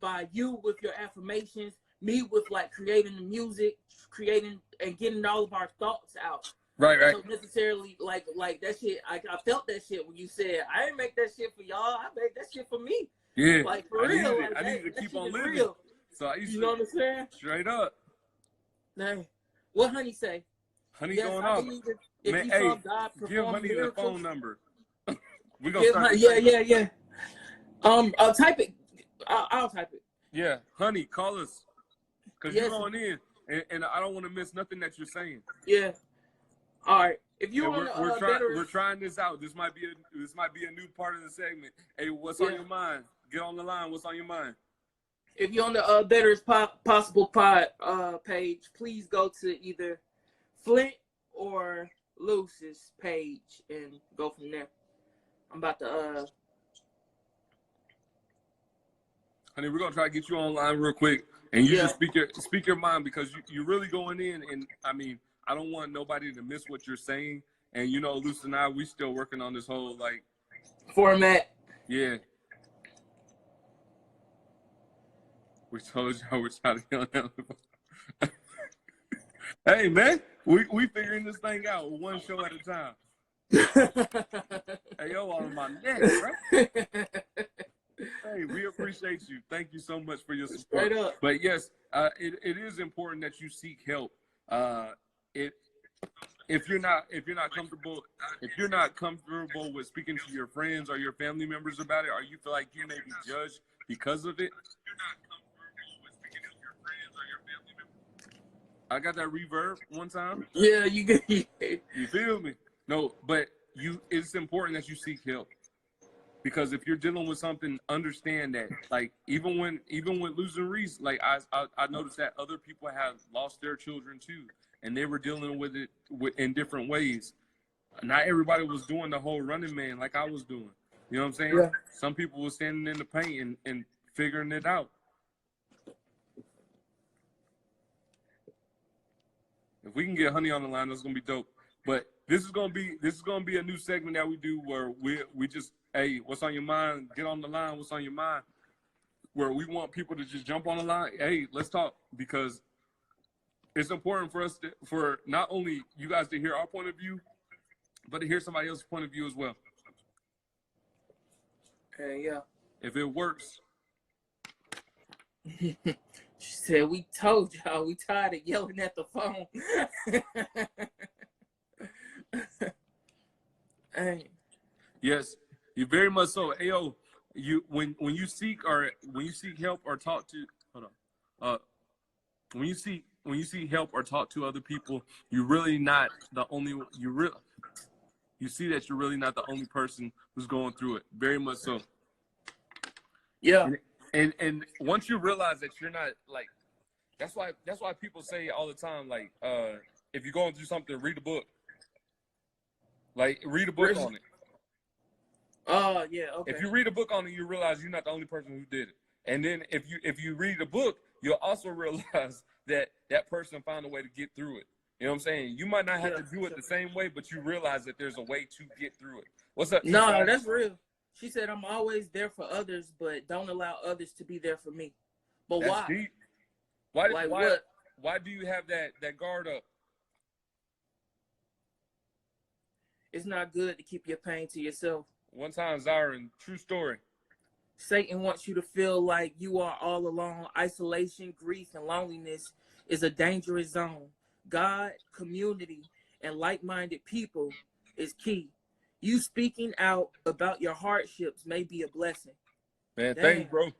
by you with your affirmations, me with like creating the music, creating and getting all of our thoughts out. Right. So necessarily like that shit. I felt that shit when you said I didn't make that shit for y'all. I made that shit for me. Yeah. Like for real. I needed to keep on living. Real. So I used to. You know what I'm saying? Straight up. Nah. What Honey say? Honey going off. Man, hey, give Honey the phone number. We're gonna start. Yeah. I'll type it. I'll type it. Yeah, Honey, call us because you're going in, and I don't want to miss nothing that you're saying. Yeah. All right. If you want we're trying this out. This might be a new part of the segment. Hey, what's on your mind? Get on the line. What's on your mind? If you're on the Better Possible Pod page, please go to either Flint or Luce's page and go from there. I'm about to Honey, we're gonna try to get you online real quick, and you just speak your mind because you're really going in. And I mean, I don't want nobody to miss what you're saying. And Luce and I, we still working on this whole format. Yeah. We told y'all we're trying to get on that. Hey man, we figuring this thing out one show at a time. Hey, yo, on my neck, bro. Hey, we appreciate you. Thank you so much for your support. Straight up. But yes, it is important that you seek help. If you're not comfortable with speaking to your friends or your family members about it, or you feel like you may be judged because of it. I got that reverb one time. Yeah, you get. You feel me? No, but it's important that you seek help. Because if you're dealing with something, understand that. Like even when losing Reese, like I noticed that other people have lost their children too, and they were dealing with it in different ways. Not everybody was doing the whole Running Man like I was doing. You know what I'm saying? Yeah. Some people were standing in the pain and figuring it out. If we can get Honey on the line, that's gonna be dope. But this is gonna be a new segment that we do where we just, hey, what's on your mind? Get on the line. What's on your mind? Where we want people to just jump on the line. Hey, let's talk, because it's important for us for not only you guys to hear our point of view, but to hear somebody else's point of view as well. Yeah. If it works. She said, "We told y'all we tired of yelling at the phone." Hey. Yes. You very much so. Ayo, when you seek help or talk to when you seek help or talk to other people, you're really not the only you see that you're really not the only person who's going through it. Very much so. Yeah. And once you realize that you're not like, that's why people say all the time, like, if you're going through something, read a book. Like, read a book on it. Oh, yeah, okay. If you read a book on it, you realize you're not the only person who did it. And then if you read a book, you'll also realize that person found a way to get through it. You know what I'm saying? You might not have to do it the same way, but you realize that there's a way to get through it. What's up? No, that's real. She said, I'm always there for others, but don't allow others to be there for me. But that's why? Deep. Why do you have that guard up? It's not good to keep your pain to yourself. One time, Zyron, true story. Satan wants you to feel like you are all alone. Isolation, grief, and loneliness is a dangerous zone. God, community, and like-minded people is key. You speaking out about your hardships may be a blessing. Man, thank you, bro.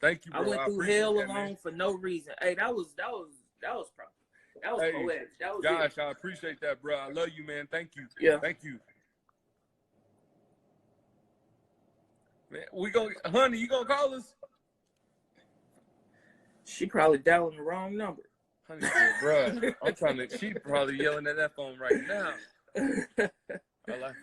Thank you, bro. I went through hell alone for no reason. Hey, that was poetic. That was gosh, it. I appreciate that, bro. I love you, man. Thank you. Yeah. Thank you. Man, honey, you gonna call us? She probably dialing the wrong number. Honey said, bro, she probably yelling at that phone right now. I like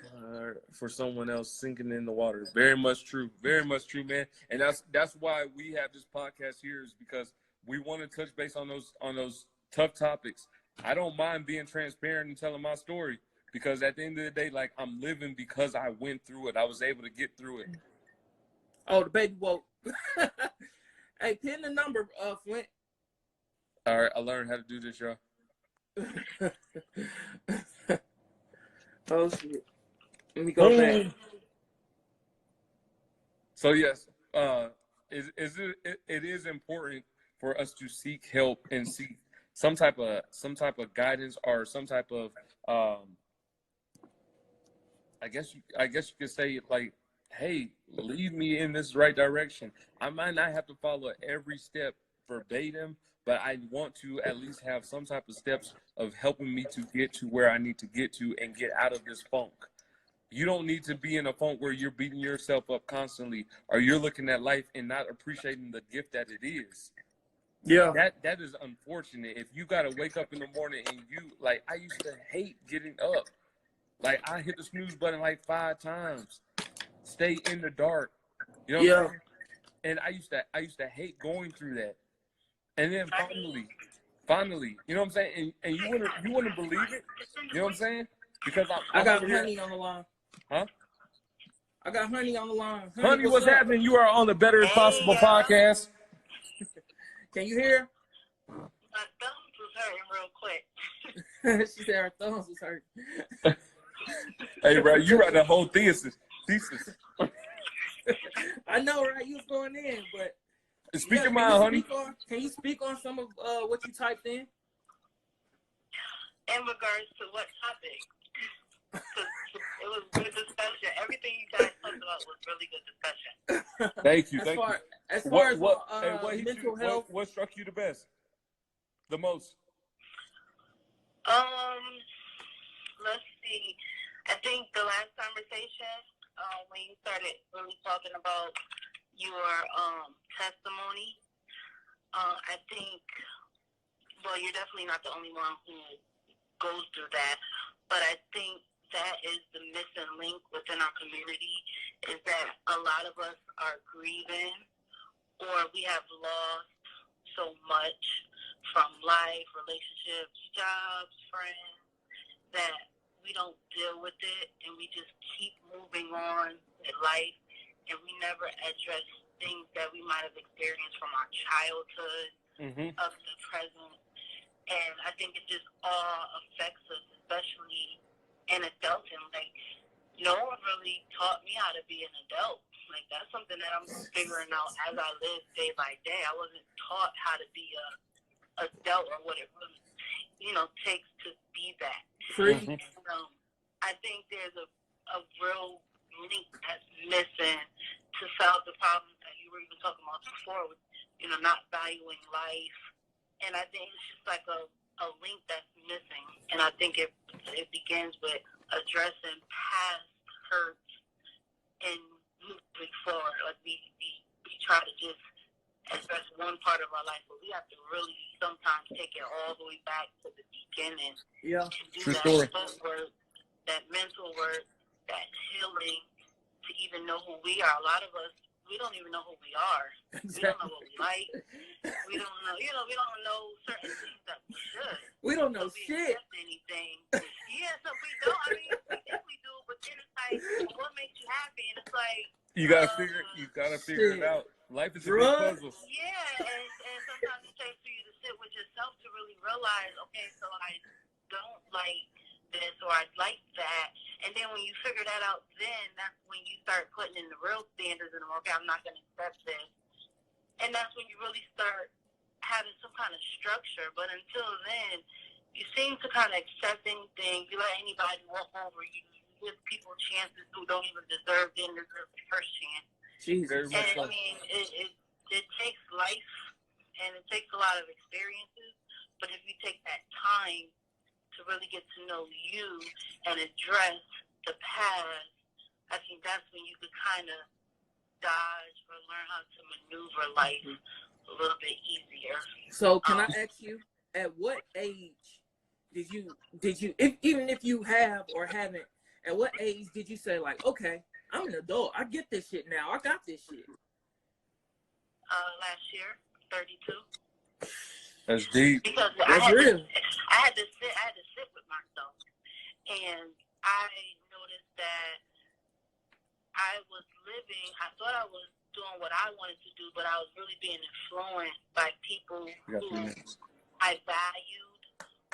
for someone else sinking in the water. Very much true. Very much true, man. And that's why we have this podcast here, is because we want to touch base on those tough topics. I don't mind being transparent and telling my story, because at the end of the day, like, I'm living because I went through it. I was able to get through it. Oh, the baby woke. Hey, pin the number, Flint. All right, I learned how to do this, y'all. Oh shit. Let me go back. So yes, it is important for us to seek help and seek some type of guidance, or some type of I guess you could say, like, hey, lead me in this right direction. I might not have to follow every step verbatim, but I want to at least have some type of steps of helping me to get to where I need to get to and get out of this funk. You don't need to be in a funk where you're beating yourself up constantly, or you're looking at life and not appreciating the gift that it is. Yeah. That is unfortunate. If you got to wake up in the morning and like, I used to hate getting up. Like, I hit the snooze button like 5 times. Stay in the dark. You know what I'm saying? And I used to hate going through that. And then finally, you know what I'm saying? And you wouldn't believe it. You know what I'm saying? Because I got Honey on the line. Huh? I got Honey on the line. Honey, what's happening? You are on the Better Possible podcast. Can you hear? My thumbs was hurting real quick. She said her thumbs was hurting. Hey, bro, you write the whole thesis. I know, right? You was going in, but speak your mind, honey. Can you speak on some of what you typed in? In regards to what topic? It was good discussion. Everything you guys talked about was really good discussion. Thank you. As far as mental health, what struck you the best, the most? Let's see. I think the last conversation, when you started really talking about your testimony, I think, well, you're definitely not the only one who goes through that, but I think that is the missing link within our community, is that a lot of us are grieving, or we have lost so much from life, relationships, jobs, friends, that we don't deal with it, and we just keep moving on with life, and we never address things that we might have experienced from our childhood up to the present. And I think it just all affects us, especially in adulting. Like, no one really taught me how to be an adult. Like, that's something that I'm figuring out as I live day by day. I wasn't taught how to be a adult, or what it really, takes to be that. Mm-hmm. I think there's a real link that's missing to solve the problems that you were even talking about before with, not valuing life. And I think it's just like a link that's missing. And I think it begins with addressing past hurts and moving forward. Like we try to just address one part of our life, but we have to really sometimes take it all the way back to the beginning. Yeah. And do that work, that mental work, that healing, to even know who we are. A lot of us, we don't even know who we are. Exactly. We don't know what we like. We don't know, we don't know certain things that we should. We don't know shit. Anything. Yeah, so we don't. I mean, we think we do, but then it's like, what makes you happy? And it's like, you gotta figure it out. Life is a big puzzle. Yeah, and sometimes it takes for you to sit with yourself to really realize, okay, so I don't like this or I like that. And then when you figure that out, then that's when you start putting in the real standards and, okay, I'm not going to accept this. And that's when you really start having some kind of structure. But until then, you seem to kind of accept anything. You let anybody walk over you. You give people chances who don't even deserve the first chance. Jesus. And I mean, it takes life and it takes a lot of experiences. But if you take that time to really get to know you and address the past, I think that's when you could kind of dodge or learn how to maneuver life a little bit easier. So can I ask you, at what age did you, even if you have or haven't, at what age did you say, like, okay, I'm an adult, I get this shit now, I got this shit? Last year, 32. That's deep. Because that's real. I had to sit with myself, and I noticed that I was living. I thought I was doing what I wanted to do, but I was really being influenced by people who I valued,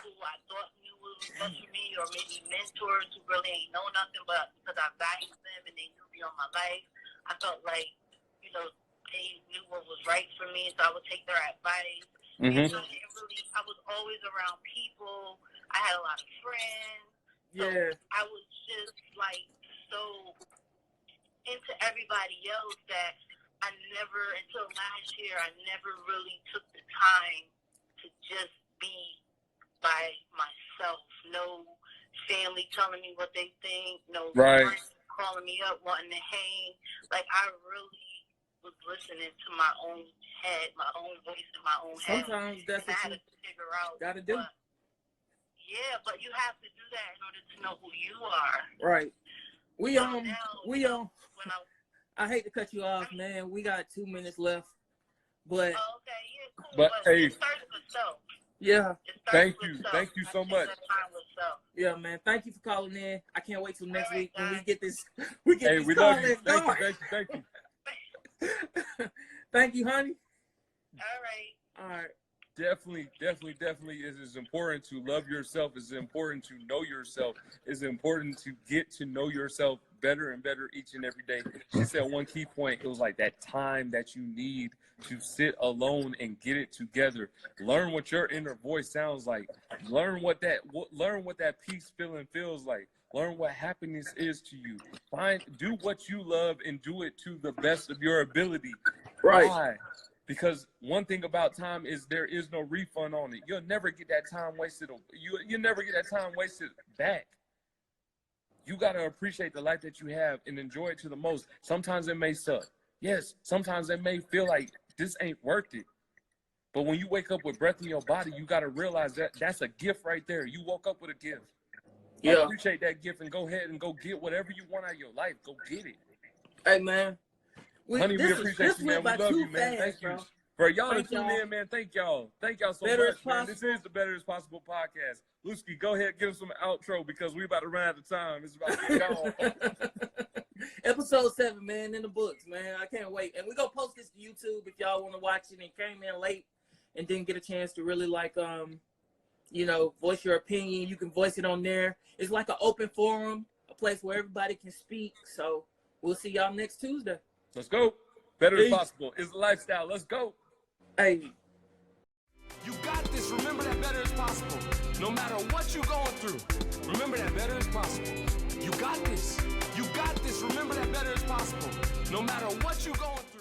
who I thought knew what was best for me, or maybe mentors who really ain't know nothing, but because I valued them and they knew me on my life, I felt like, they knew what was right for me, so I would take their advice. Mm-hmm. I was always around people. I had a lot of friends. So yeah. I was just like so into everybody else that I never, until last year, I never really took the time to just be by myself. No family telling me what they think. No friends calling me up wanting to hang. Like, I really was listening to my own head, my own voice in my own head. Sometimes that's what you figure out. Gotta do. Yeah, but you have to do that in order to know who you are. Right. I hate to cut you off, man. We got 2 minutes left. But okay, yeah, cool. But hey, it starts with self. Yeah. Thank you so much. Yeah, man. Thank you for calling in. I can't wait till next week when we get this. We love you. Thank you. Thank you, honey. All right. Definitely is important to love yourself. It's important to know yourself. It's important to get to know yourself better and better each and every day. She said one key point. It was like that time that you need to sit alone and get it together. Learn what your inner voice sounds like. Learn what that peace feeling feels like. Learn what happiness is to you. Do what you love and do it to the best of your ability. Right. Why? Because one thing about time is there is no refund on it. You'll never get that time wasted. You'll never get that time wasted back. You got to appreciate the life that you have and enjoy it to the most. Sometimes it may suck. Yes, sometimes it may feel like this ain't worth it. But when you wake up with breath in your body, you got to realize that that's a gift right there. You woke up with a gift. Yeah. Appreciate that gift and go ahead and go get whatever you want out of your life. Go get it. Hey, man. Honey, we appreciate you, man. We love you, man. Thank you. For y'all to tune in, man, thank y'all. Thank y'all so much, man. This is the Better Is Possible podcast. Lusky, go ahead, give us some outro because we about to run out of time. It's about to be gone. Episode 7, man, in the books, man. I can't wait. And we're going to post this to YouTube if y'all want to watch it and came in late and didn't get a chance to really, voice your opinion. You can voice it on there. It's like an open forum, a place where everybody can speak. So we'll see y'all next Tuesday. Let's go. Better Is Possible. It's a lifestyle. Let's go. Hey. You got this. Remember that better is possible. No matter what you're going through, remember that better is possible. You got this. You got this. Remember that better is possible. No matter what you're going through.